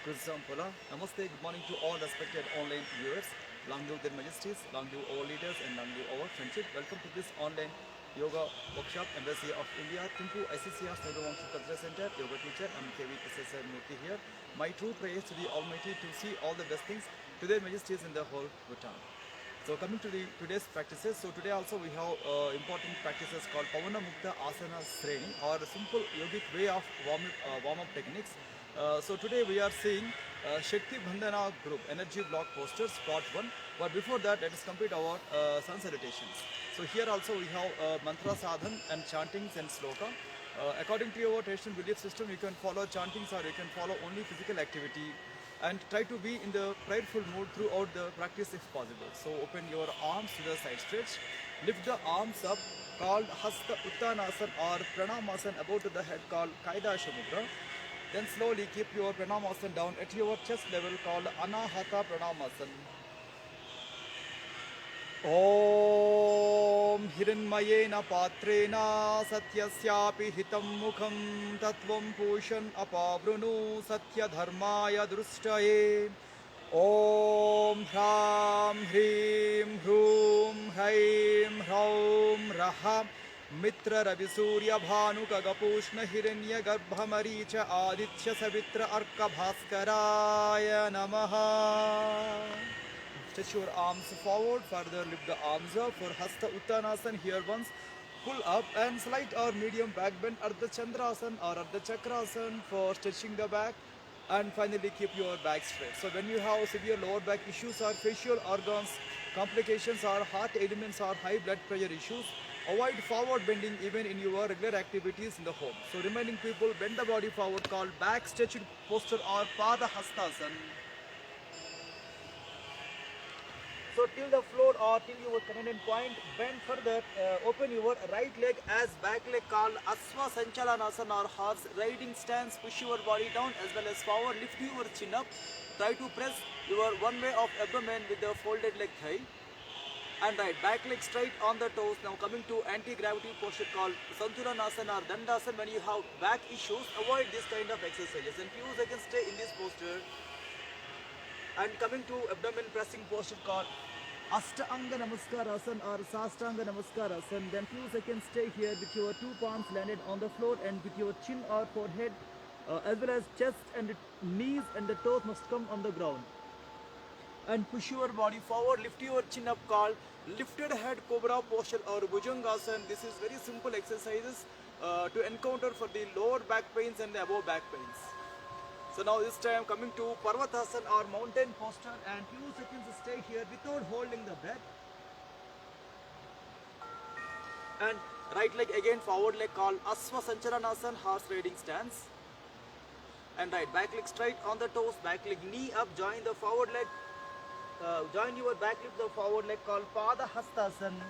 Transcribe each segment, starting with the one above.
Kusampola. Namaste, good morning to all respected online viewers. Long live their majesties, long live our leaders, and long live our friendship. Welcome to this online yoga workshop, Embassy of India, Thimpu ICCR Snowdowangshi Cultural Center, yoga teacher. I'm KV Professor Murthy here. My true prayers to the Almighty to see all the blessings to their majesties in the whole Bhutan. So coming to the today's practices, so today also we have important practices called Pavana Mukta Asana Sreni or a simple yogic way of warm-up techniques. So today we are seeing Shakti Bandhana group energy block posters part 1, but before that let us complete our sun salutations. So here also we have mantra sadhan and chantings and sloka. According to your traditional belief system, you can follow chantings or you can follow only physical activity and try to be in the prayerful mood throughout the practice if possible. So open your arms to the side stretch, lift the arms up called Hasta Uttanasana or Pranamasana above to the head called Kaidasha Mudra. Then slowly keep your Pranamasana down at your chest level called Anahata Pranamasana. ॐ हिरण्मयेन पात्रेण सत्यस्यापि हितं मुखं तत्त्वं पूषन् अपावृणु सत्यधर्माय दृष्टये ॐ ह्रां ह्रीं ह्रूं ह्रैं ह्रौं रः मित्ररविसूर्यभानुकगपूष्णहिरण्यगर्भमरीच आदित्यसवित्र अर्कभास्कराय नमः. Stretch your arms forward, further lift the arms up for Hasta Uttanasana. Here once, pull up and slight or medium back bend at the Chandrasana or at the Chakrasana for stretching the back, and finally keep your back straight. So when you have severe lower back issues or facial organs, complications or heart ailments or high blood pressure issues, avoid forward bending even in your regular activities in the home. So reminding people, bend the body forward called back stretched posture or Pada Hastasana. So till the floor or till your convenient point, bend further, open your right leg as back leg called Asva Sanchalanasana or horse riding stance, push your body down as well as forward, lift your chin up, try to press your one way of abdomen with the folded leg thigh. And right, back leg straight on the toes. Now coming to anti-gravity posture called Santulanasana or Dandasana. When you have back issues, avoid this kind of exercises and few seconds stay in this posture. And coming to abdomen pressing posture called Ashtanga Namaskarasana or Sastanga Namaskarasana. Then few seconds stay here with your two palms landed on the floor and with your chin or forehead as well as chest and knees and the toes must come on the ground. And push your body forward, lift your chin up called lifted head cobra posture or Bhujangasana. This is very simple exercises to encounter for the lower back pains and the above back pains. So now this time coming to Parvatasana or mountain posture, and few seconds stay here without holding the breath. And right leg again forward leg called Asva Sanchalanasana horse riding stance. And right back leg straight on the toes, back leg knee up, join the forward leg, join your back leg the forward leg called Pada Hastasana.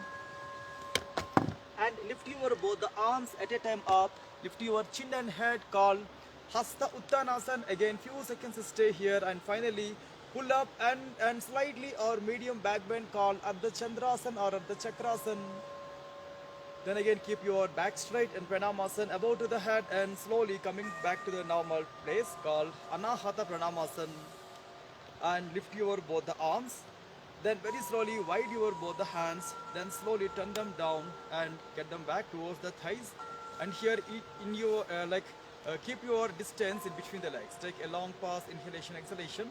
And lift your both the arms at a time up, lift your chin and head called Hasta Uttanasana. Again few seconds stay here and finally pull up and slightly or medium back bend called Ardha Chandrasana or Ardha Chakrasana. Then again keep your back straight and Pranamasana above to the head and slowly coming back to the normal place called Anahata Pranamasana. And lift your both the arms. Then very slowly wide your both the hands. Then slowly turn them down and get them back towards the thighs. And here in your keep your distance in between the legs. Take a long pause, inhalation, exhalation.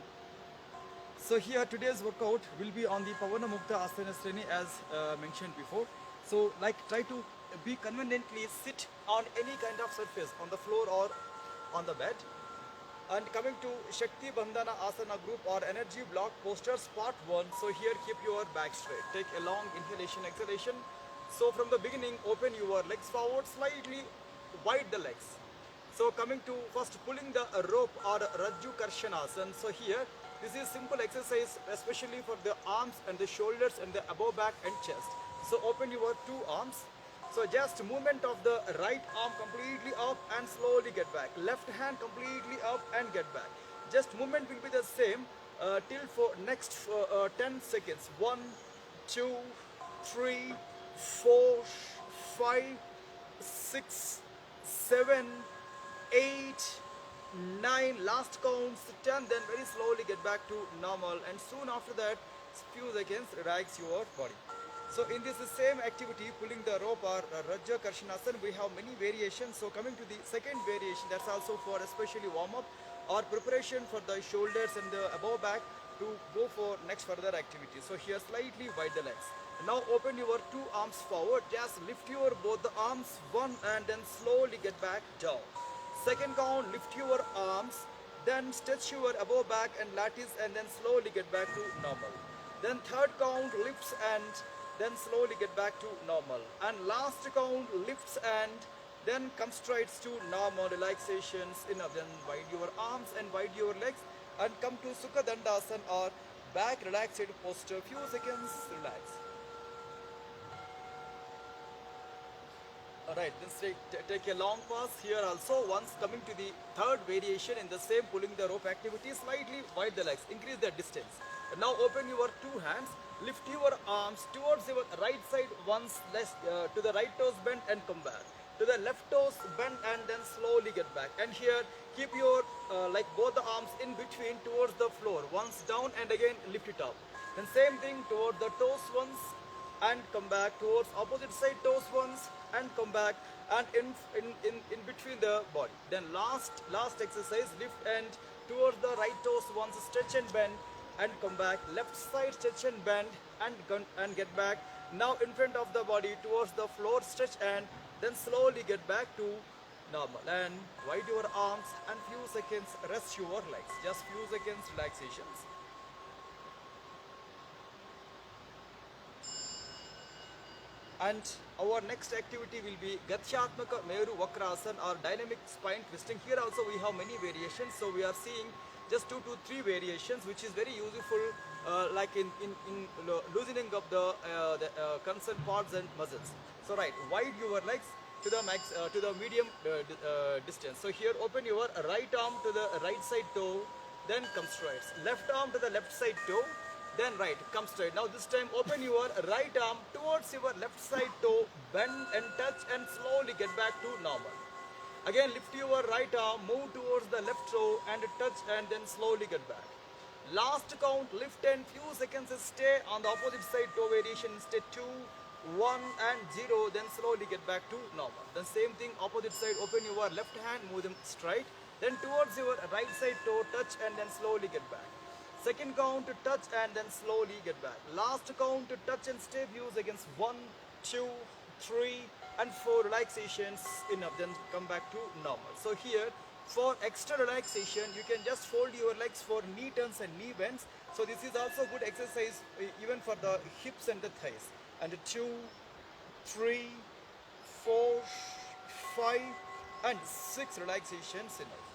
So here today's workout will be on the Pavana Mukta Asana Sreni as mentioned before. So like try to be conveniently sit on any kind of surface, on the floor or on the bed. And coming to Shakti Bandhana Asana group or energy block postures part 1. So here keep your back straight. Take a long inhalation, exhalation. So from the beginning open your legs forward, slightly wide the legs. So coming to first pulling the rope or Rajju Karshanasana. So here this is simple exercise especially for the arms and the shoulders and the above back and chest. So open your two arms. So just movement of the right arm completely up and slowly get back. Left hand completely up and get back. Just movement will be the same till for next 10 seconds. 1, 2, 3, 4, 5, 6, 7, 8, 9, last counts 10, then very slowly get back to normal, and soon after that few seconds relax your body. So in this same activity, pulling the rope or Rajya Karshanasana, we have many variations. So coming to the second variation, that's also for especially warm up or preparation for the shoulders and the above back to go for next further activity. So here slightly wide the legs. Now open your two arms forward, just lift your both the arms, one, and then slowly get back down. Second count, lift your arms, then stretch your above back and lattice, and then slowly get back to normal. Then third count, lifts and then slowly get back to normal. And last count, lifts and then come straight to normal relaxations. Enough. Then wide your arms and wide your legs and come to Sukha Dandasana or back relaxed posture. Few seconds, relax. Alright, then take a long pause here also. Once coming to the third variation in the same pulling the rope activity, slightly wide the legs, increase the distance. And now open your two hands, lift your arms towards your right side once, less to the right toes bend and come back. To the left toes bend and then slowly get back. And here keep your like both the arms in between towards the floor. Once down and again lift it up. Then same thing toward the toes once and come back, towards opposite side toes once and come back, and in between the body. Then last exercise, lift and towards the right toes once, stretch and bend and come back, left side stretch and bend and get back. Now in front of the body towards the floor, stretch and then slowly get back to normal. And wide your arms and few seconds rest your legs, just few seconds relaxations. And our next activity will be Gatyatmaka Meru Vakrasana or dynamic spine twisting. Here also we have many variations. So we are seeing just 2 to 3 variations, which is very useful like in loosening of the concerned parts and muscles. So right, wide your legs to the max to the medium distance. So here open your right arm to the right side toe, then come straight. Left arm to the left side toe, then right, come straight. Now this time open your right arm towards your left side toe, bend and touch and slowly get back to normal. Again lift your right arm, move towards the left toe and touch and then slowly get back. Last count, lift and few seconds stay on the opposite side toe variation. Stay 2, 1 and 0, then slowly get back to normal. Then same thing opposite side, open your left hand, move them straight, then towards your right side toe, touch and then slowly get back. Second count to touch and then slowly get back. Last count to touch and stay views against 1, 2, 3 and 4 relaxations. Enough, then come back to normal. So here for extra relaxation you can just fold your legs for knee turns and knee bends. So this is also good exercise even for the hips and the thighs. And 2, 3, 4, 5 and 6 relaxations. Enough.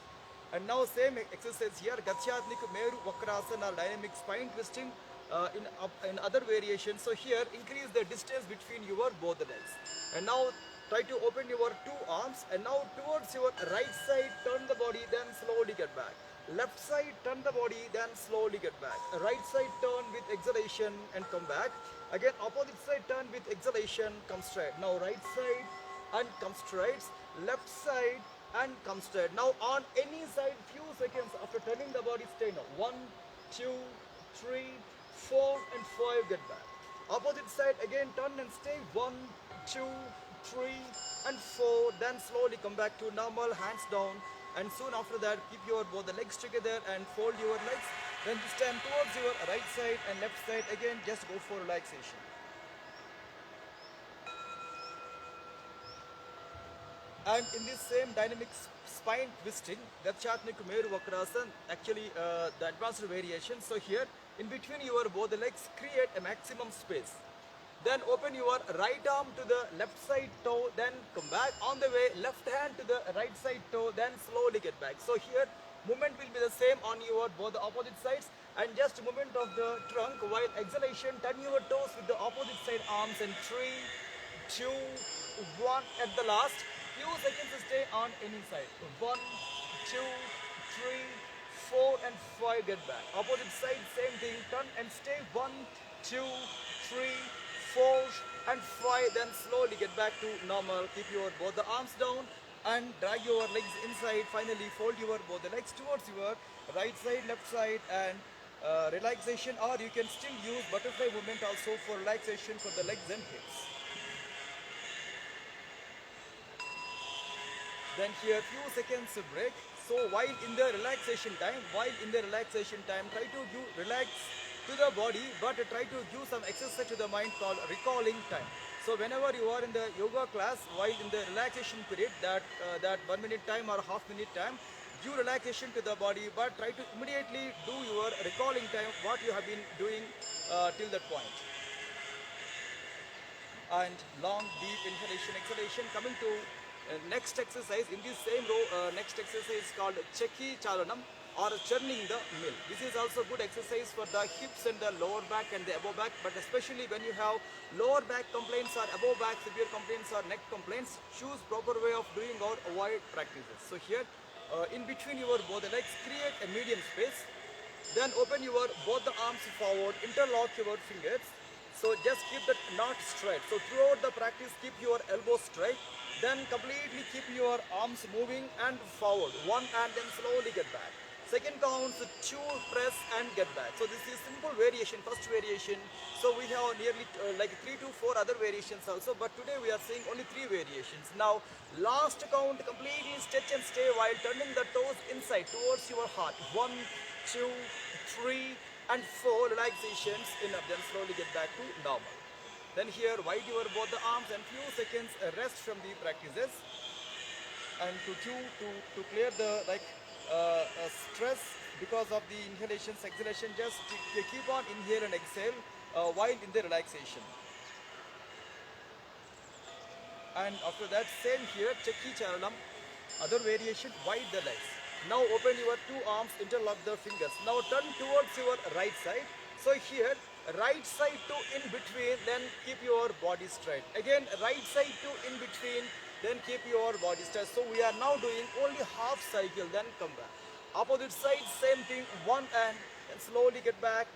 And now same exercise here, Gatyatmik Meru Vakrasana or dynamic spine twisting in other variations. So here increase the distance between your both legs. And now try to open your two arms and now towards your right side turn the body, then slowly get back. Left side turn the body, then slowly get back. Right side turn with exhalation and come back. Again opposite side turn with exhalation, come straight. Now right side and come straight. Left side and come straight. Now on any side few seconds after turning the body, stay now. 1, 2, 3, 4 and 5, get back. Opposite side again turn and stay. 1, 2, 3 and 4, then slowly come back to normal, hands down, and soon after that keep your both the legs together and fold your legs. Then this time towards your right side and left side, again just go for relaxation. And in this same dynamic spine twisting, Gatyatmik Meru Vakrasana, actually the advanced variation. So here in between your both the legs create a maximum space. Then open your right arm to the left side toe, then come back. On the way, left hand to the right side toe, then slowly get back. So here movement will be the same on your both the opposite sides, and just movement of the trunk while exhalation, turn your toes with the opposite side arms, and 3, 2, 1 at the last. Few seconds to stay on any side. 1, 2, 3, 4 and 5, get back. Opposite side same thing, turn and stay. 1, 2, 3, 4 and 5, then slowly get back to normal. Keep your both the arms down and drag your legs inside. Finally fold your both the legs towards your right side, left side, and relaxation, or you can still use butterfly movement also for relaxation for the legs and hips. Then here few seconds break. So while in the relaxation time, try to relax to the body, but try to give some exercise to the mind called recalling time. So whenever you are in the yoga class, while in the relaxation period, that 1 minute time or half-minute time, give relaxation to the body, but try to immediately do your recalling time, what you have been doing till that point. And long deep inhalation, exhalation. Coming to next exercise in this same row, next exercise is called Cheki Charanam or churning the mill. This is also good exercise for the hips and the lower back and the above back, but especially when you have lower back complaints or above back severe complaints or neck complaints, choose proper way of doing or avoid practices. So here in between your both the legs, create a medium space. Then open your both the arms forward, interlock your fingers. So just keep that knot straight. So throughout the practice, keep your elbows straight. Then completely keep your arms moving and forward. One and then slowly get back. Second count, two, press and get back. So this is simple variation, first variation. So we have nearly like 3 to 4 other variations also. But today we are seeing only 3 variations. Now last count, completely stretch and stay while turning the toes inside towards your heart. 1, 2, 3 and 4 relaxations. Enough. Then slowly get back to normal. Then here wide your both the arms and few seconds rest from the practices. And to clear the stress because of the inhalations, exhalation, just keep on inhale and exhale while in the relaxation. And after that, same here, Cheki Charanam, other variation, wide the legs. Now open your 2 arms, interlock the fingers. Now turn towards your right side. So here, right side to in between, then keep your body straight. Again, right side to in between, then keep your body straight. So we are now doing only half cycle, then come back. Opposite side, same thing, 1 and slowly get back,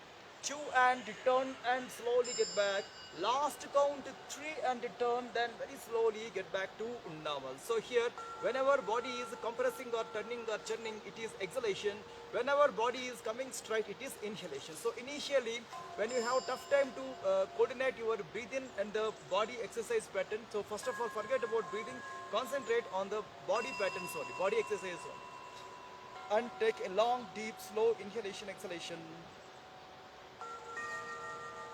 2 and turn and slowly get back. Last count 3 and turn, then very slowly get back to normal. So here, whenever body is compressing or turning or churning, it is exhalation. Whenever body is coming straight, it is inhalation. So initially, when you have tough time to coordinate your breathing and the body exercise pattern, so first of all, forget about breathing, concentrate on the body patterns only, body exercise only. And take a long, deep, slow inhalation, exhalation.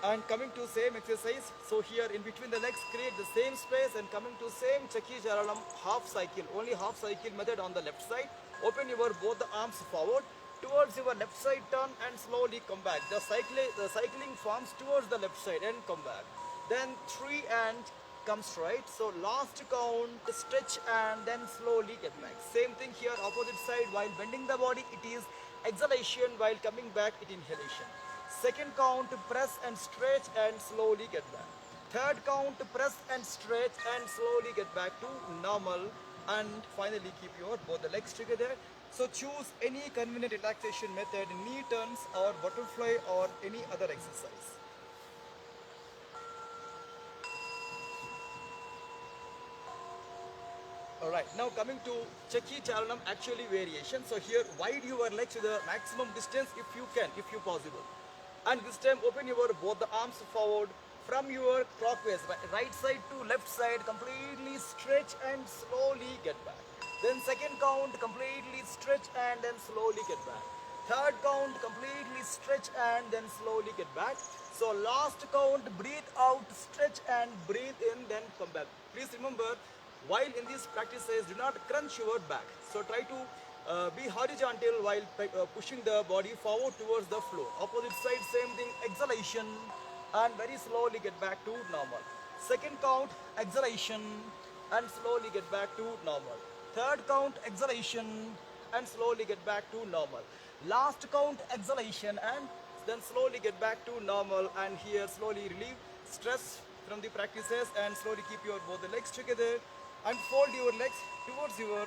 And coming to same exercise, so here in between the legs, create the same space and coming to same Cheki Charanam half cycle, only half cycle method on the left side. Open your both the arms forward, towards your left side turn and slowly come back. The cycling forms towards the left side and come back. Then 3 and come straight. So last count, stretch and then slowly get back. Same thing here, opposite side, while bending the body, it is exhalation, while coming back, it inhalation. Second count, press and stretch and slowly get back. Third count, press and stretch and slowly get back to normal. And finally keep your both the legs together. So choose any convenient relaxation method, knee turns or butterfly or any other exercise. Alright, now coming to Cheki Charanam actually variation. So here wide your legs to the maximum distance if you can, if you possible. And this time open your both the arms forward from your clockwise, right side to left side, completely stretch and slowly get back. Then second count, completely stretch and then slowly get back. Third count, completely stretch and then slowly get back. So last count, breathe out, stretch and breathe in, then come back. Please remember, while in these practices, do not crunch your back. So try to be horizontal while pushing the body forward towards the floor. Opposite side, same thing, exhalation and very slowly get back to normal. Second count, exhalation and slowly get back to normal. Third count, exhalation and slowly get back to normal. Last count, exhalation and then slowly get back to normal. And here slowly relieve stress from the practices and slowly keep your both the legs together and fold your legs towards your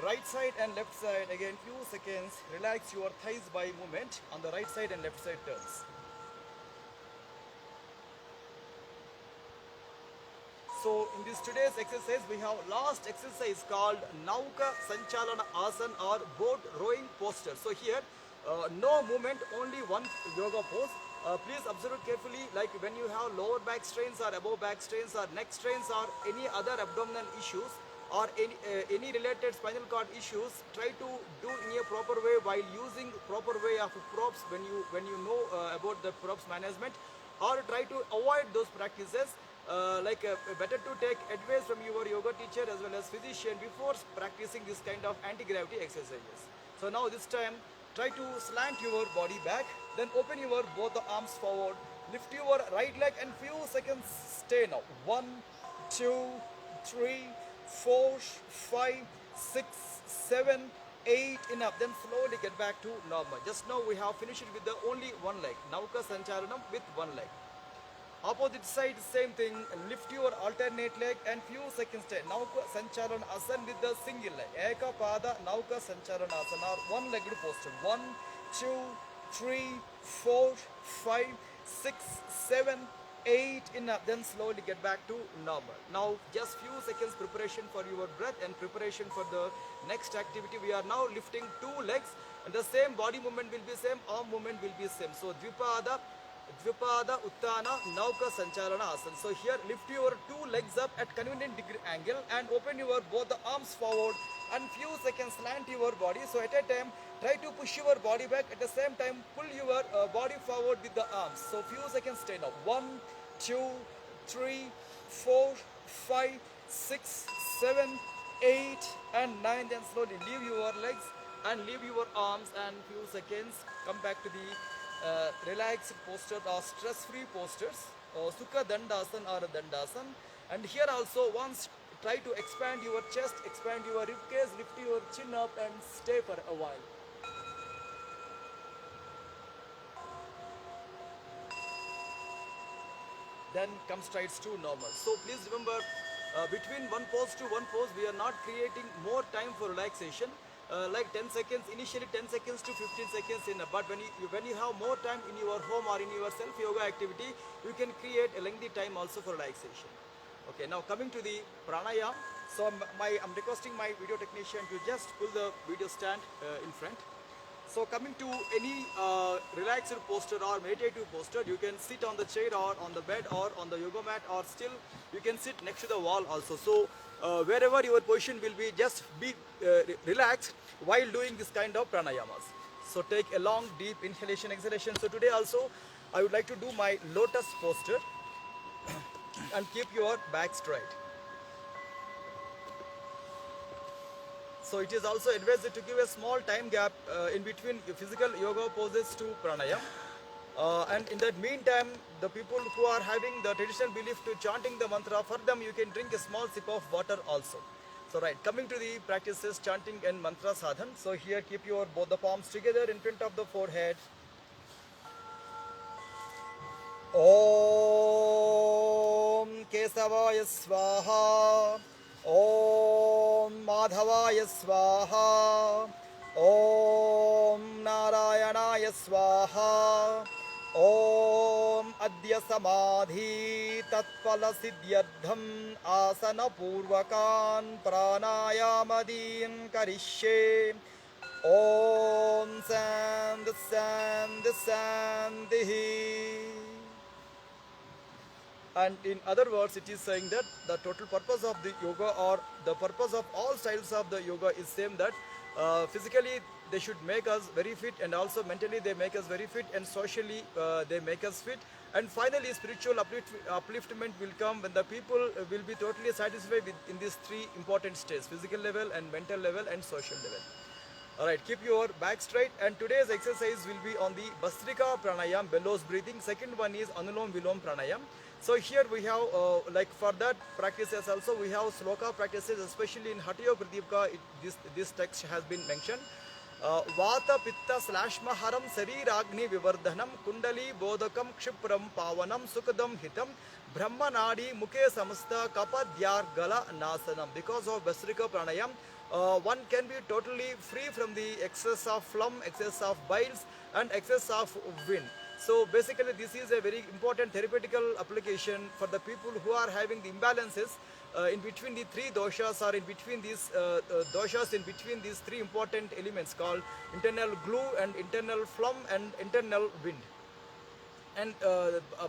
right side and left side. Again few seconds, relax your thighs by movement on the right side and left side turns. So in this today's exercise, we have last exercise called Nauka Sanchalana Asana or boat rowing posture. So here, no movement, only one yoga pose. Please observe it carefully, like when you have lower back strains or above back strains or neck strains or any other abdominal issues or any related spinal cord issues, try to do in a proper way while using proper way of props when you know about the props management, or try to avoid those practices. Better to take advice from your yoga teacher as well as physician before practicing this kind of anti-gravity exercises. So now this time, try to slant your body back, then open your both the arms forward, lift your right leg and few seconds stay now. 1, 2, 3, 4, 5, 6, 7, 8, enough. Then slowly get back to normal. Just now we have finished with the only one leg, Nauka Sancharanam with one leg. Opposite side, same thing, lift your alternate leg and few seconds stay. Nauka Sanchalana Asana with the single leg. Eka Pada Nauka Sanchalana Asana or one legged posture. 1, 2, 3, 4, 5, 6, 7, 8, enough. Then slowly get back to normal. Now just few seconds preparation for your breath and preparation for the next activity. We are now lifting 2 legs and the same body movement will be same, arm movement will be same. So Dvipada Uttana Nauka Sanchalana Asana. So here lift your 2 legs up at convenient degree angle and open your both the arms forward and few seconds slant your body. So at a time try to push your body back, at the same time pull your body forward with the arms. So few seconds stay now. 1, 2, 3, 4, 5, 6, 7, 8 and 9. Then slowly leave your legs and leave your arms and few seconds come back to the relaxed posture or stress-free postures, Sukha Dandasana or Dandasana. And here also once try to expand your chest, expand your rib cage, lift your chin up and stay for a while. Then come straight to normal. So please remember, between one pose to one pose, we are not creating more time for relaxation. Like 10 seconds, initially 10 seconds to 15 seconds in, but when you have more time in your home or in your self yoga activity, you can create a lengthy time also for relaxation. Okay, now coming to the pranayama. So I'm requesting my video technician to just pull the video stand in front. So coming to any relaxed posture or meditative posture, you can sit on the chair or on the bed or on the yoga mat, or still you can sit next to the wall also. So wherever your position will be, just be relaxed while doing this kind of pranayamas. So take a long deep inhalation exhalation. So today also I would like to do my lotus posture and keep your back straight. So it is also advised to give a small time gap in between physical yoga poses to pranayam. And in that meantime, the people who are having the traditional belief to chanting the mantra, for them you can drink a small sip of water also. So right, coming to the practices chanting and mantra sadhan. So here keep your both the palms together in front of the forehead. Om Kesavaya Swaha. Om Madhavaya Swaha. Om Narayanaya Swaha. Om Adya Samadhi Tatpala Siddhyardham Asana Purvakan Pranayamadin Karishye. Om Sandhi Sandhi Sandhi. And in other words, it is saying that the total purpose of the yoga, or the purpose of all styles of the yoga, is same, that physically they should make us very fit, and also mentally they make us very fit, and socially they make us fit, and finally spiritual upliftment will come when the people will be totally satisfied with in these 3 important states: physical level and mental level and social level. Alright, keep your back straight, and today's exercise will be on the Bhastrika Pranayam, bellows breathing. Second one is Anulom Vilom Pranayam. So here we have, like for that practices also, we have sloka practices, especially in Hatha Yoga Pradipika, this text has been mentioned. Vata Pitta Slashma Haram Sariragni Vivardhanam Kundali Bodhakam Kshipram Pavanam Sukadam Hitam Brahma Nadi Mukhe Samasta Kapadyar Gala Nasanam. Because of Bhastrika Pranayam, one can be totally free from the excess of phlegm, excess of biles and excess of wind. So basically this is a very important therapeutical application for the people who are having the imbalances in between the three doshas, or in between these doshas, in between these three important elements called internal glue and internal phlegm and internal wind. And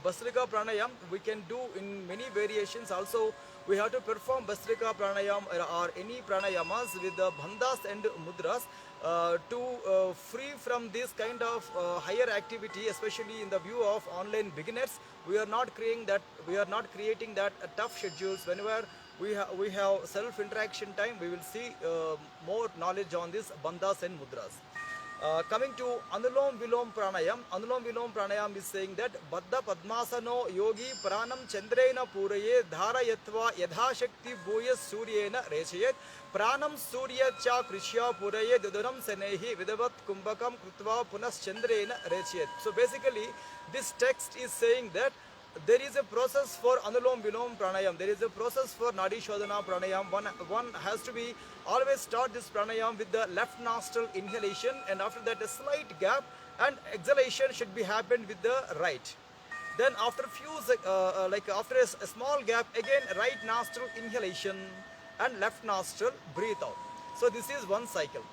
Bhastrika Pranayam we can do in many variations. Also, we have to perform Bhastrika Pranayam or any pranayamas with the bandhas and mudras to free from this kind of higher activity, especially in the view of online beginners. We are not creating that. We are not creating that tough schedules. Whenever we have self interaction time, we will see more knowledge on this bandhas and mudras. Coming to Anulom Vilom Pranayam is saying that Baddha Padmasano Yogi Pranam Chandrena Puraye Dharayatva Yadhashakti Bhuya Suryena Rechayet Pranam Surya Cha Krishya Puraye Duduram Senehi Vidavat Kumbhakam Krutva Punas Chandrena Rechayet. So basically this text is saying that there is a process for Anulom Vilom Pranayam. There is a process for Nadi Shodhana Pranayam. One has to be always start this pranayam with the left nostril inhalation, and after that a slight gap, and exhalation should be happened with the right. Then after after a small gap, again right nostril inhalation and left nostril breathe out. So this is one cycle.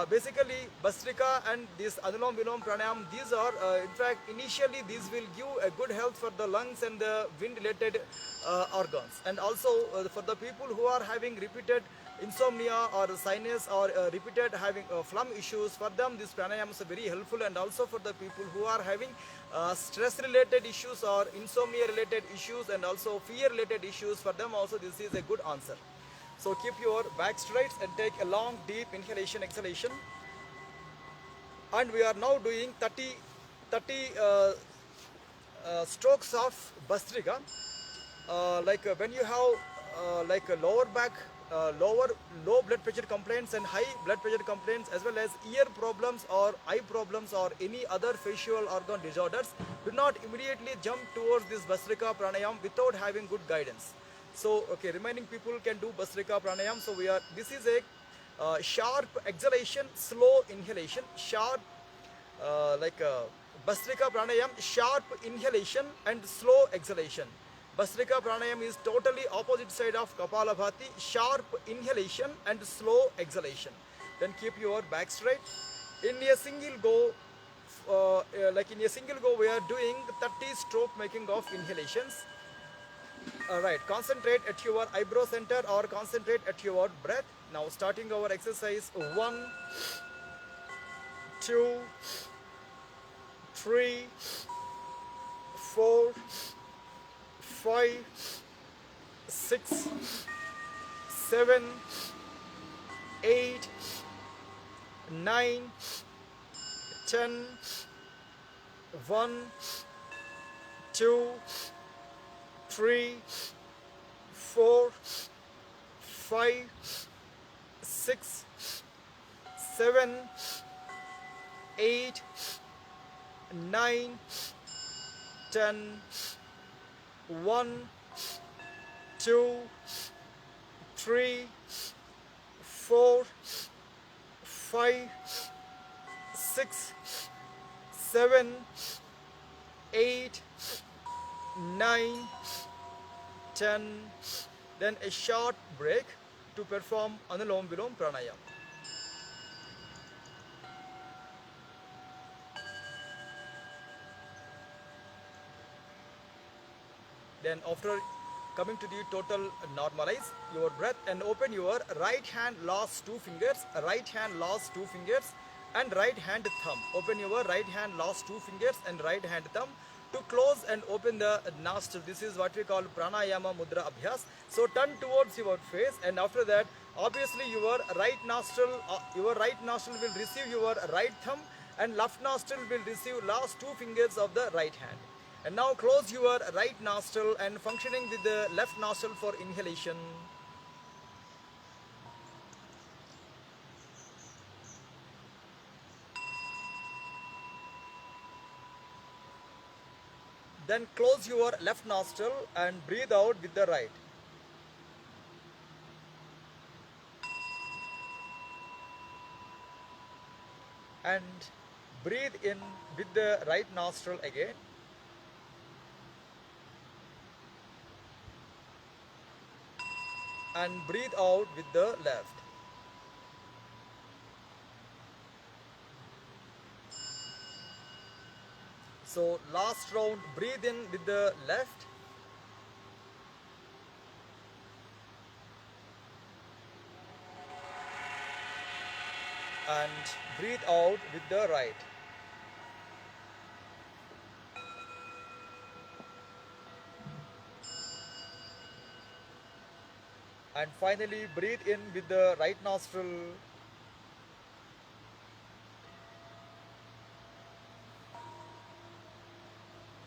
Basically Bhastrika and this Anulom Vilom Pranayam, these are in fact initially these will give a good health for the lungs and the wind related organs, and also for the people who are having repeated insomnia or sinus or repeated having phlegm issues, for them this pranayams are very helpful. And also for the people who are having stress related issues or insomnia related issues and also fear related issues, for them also this is a good answer. So keep your back straight and take a long deep inhalation exhalation. And we are now doing 30 strokes of Bhastrika. When you have a lower back, low blood pressure complaints and high blood pressure complaints, as well as ear problems or eye problems or any other facial organ disorders, do not immediately jump towards this Bhastrika Pranayam without having good guidance. So, okay, remaining people can do Bhastrika Pranayam. So this is a sharp exhalation, slow inhalation, sharp Bhastrika Pranayam, sharp inhalation and slow exhalation. Bhastrika Pranayam is totally opposite side of Kapalabhati, sharp inhalation and slow exhalation. Then keep your back straight. In a single go, we are doing 30 stroke making of inhalations. Alright, concentrate at your eyebrow center or concentrate at your breath. Now starting our exercise, 1, 2, 3, 4, 5, 6, 7, 8, 9, 10, 1, 2, 3, 4, 5, 6, 7, 8, 9, 10, 1, 2, 3, 4, 5, 6, 7, 8, 9, 10. Then a short break to perform Anulom Vilom Pranayam. Then after coming to the total, normalize your breath and open your right hand last two fingers, right hand last two fingers and right hand thumb. Open your right hand last two fingers and right hand thumb to close and open the nostril. This is what we call pranayama mudra abhyas. So turn towards your face, and after that obviously your right nostril will receive your right thumb and left nostril will receive last two fingers of the right hand. And now close your right nostril and functioning with the left nostril for inhalation. Then close your left nostril and breathe out with the right. And breathe in with the right nostril again, and breathe out with the left. So last round, breathe in with the left, and breathe out with the right. And finally, breathe in with the right nostril,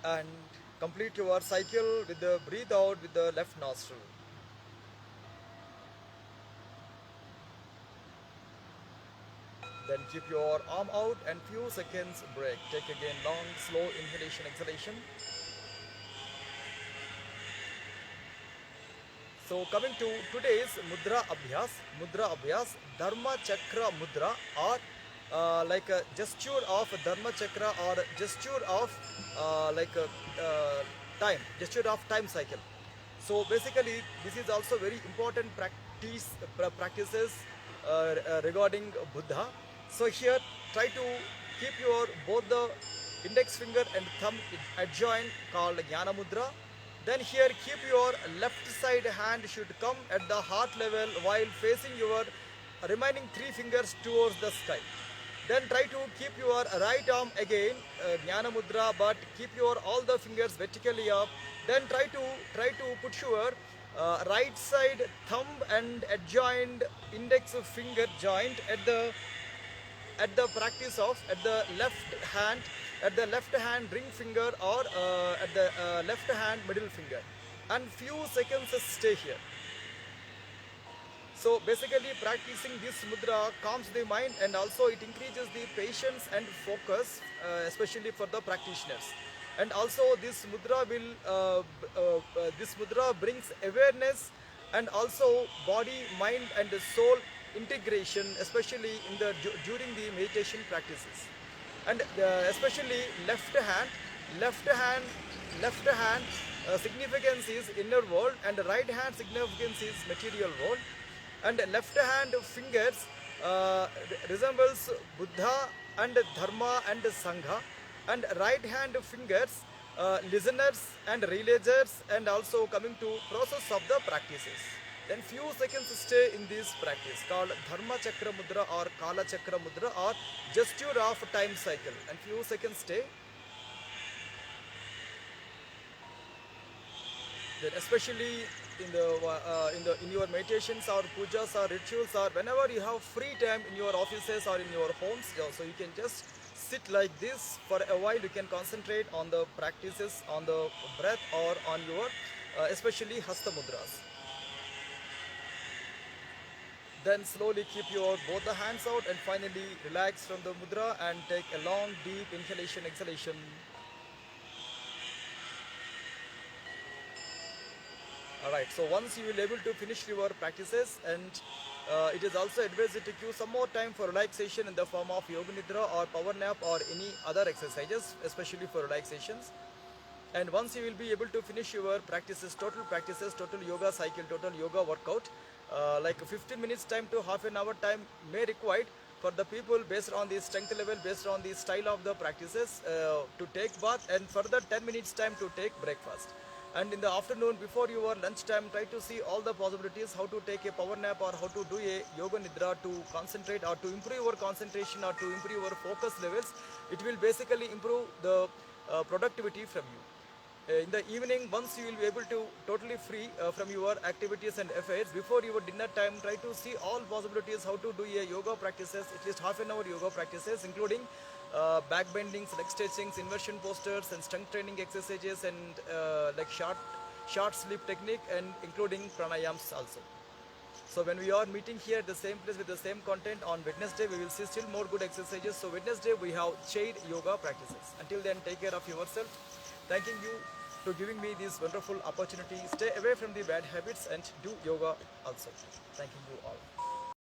and complete your cycle with the breathe out with the left nostril. Then keep your arm out and few seconds break. Take again long, slow inhalation, exhalation. So coming to today's Mudra Abhyas, Dharma Chakra Mudra, or like a gesture of Dharma Chakra, or gesture of gesture of time cycle. So basically, this is also very important practices regarding Buddha. So here, try to keep your both the index finger and thumb adjoined, called Jnana Mudra. Then here, keep your left side hand should come at the heart level while facing your remaining three fingers towards the sky. Then try to keep your right arm again, Jnana Mudra, but keep your all the fingers vertically up. Then try to put your right side thumb and adjoined index finger joint at the practice of at the left hand ring finger, or at the left hand middle finger, and few seconds stay here. So basically, practicing this mudra calms the mind, and also it increases the patience and focus, especially for the practitioners. And also this mudra brings awareness, and also body, mind, and the soul integration, especially in the during the meditation practices. And especially left hand significance is inner world, and right hand significance is material world. And left hand fingers resembles Buddha and Dharma and Sangha, and right hand fingers listeners and realizers, and also coming to process of the practices. Then few seconds stay in this practice called Dharma Chakra Mudra or Kala Chakra Mudra, or gesture of time cycle, and few seconds stay. Then especially in your meditations or pujas or rituals, or whenever you have free time in your offices or in your homes, so you can just sit like this for a while. You can concentrate on the practices, on the breath, or on your especially Hasta Mudras. Then slowly keep your both the hands out, and finally relax from the mudra and take a long deep inhalation, exhalation. Alright, so once you will able to finish your practices, and it is also advised to give some more time for relaxation in the form of yoga nidra or power nap or any other exercises, especially for relaxations. And once you will be able to finish your practices, total yoga cycle, total yoga workout, like 15 minutes time to half an hour time may required for the people based on the strength level, based on the style of the practices, to take bath, and further 10 minutes time to take breakfast. And in the afternoon before your lunch time, try to see all the possibilities how to take a power nap, or how to do a yoga nidra to concentrate, or to improve your concentration, or to improve your focus levels. It will basically improve the productivity from you. In the evening, once you will be able to totally free from your activities and affairs, before your dinner time, try to see all possibilities how to do a yoga practices, at least half an hour yoga practices, including back bendings, leg stretchings, inversion postures, and strength training exercises, and like short sleep technique, and including pranayams also. So when we are meeting here at the same place with the same content on Wednesday, we will see still more good exercises. So Wednesday we have shade yoga practices. Until then, take care of yourself. Thanking you to giving me this wonderful opportunity. Stay away from the bad habits and do yoga also. Thanking you all.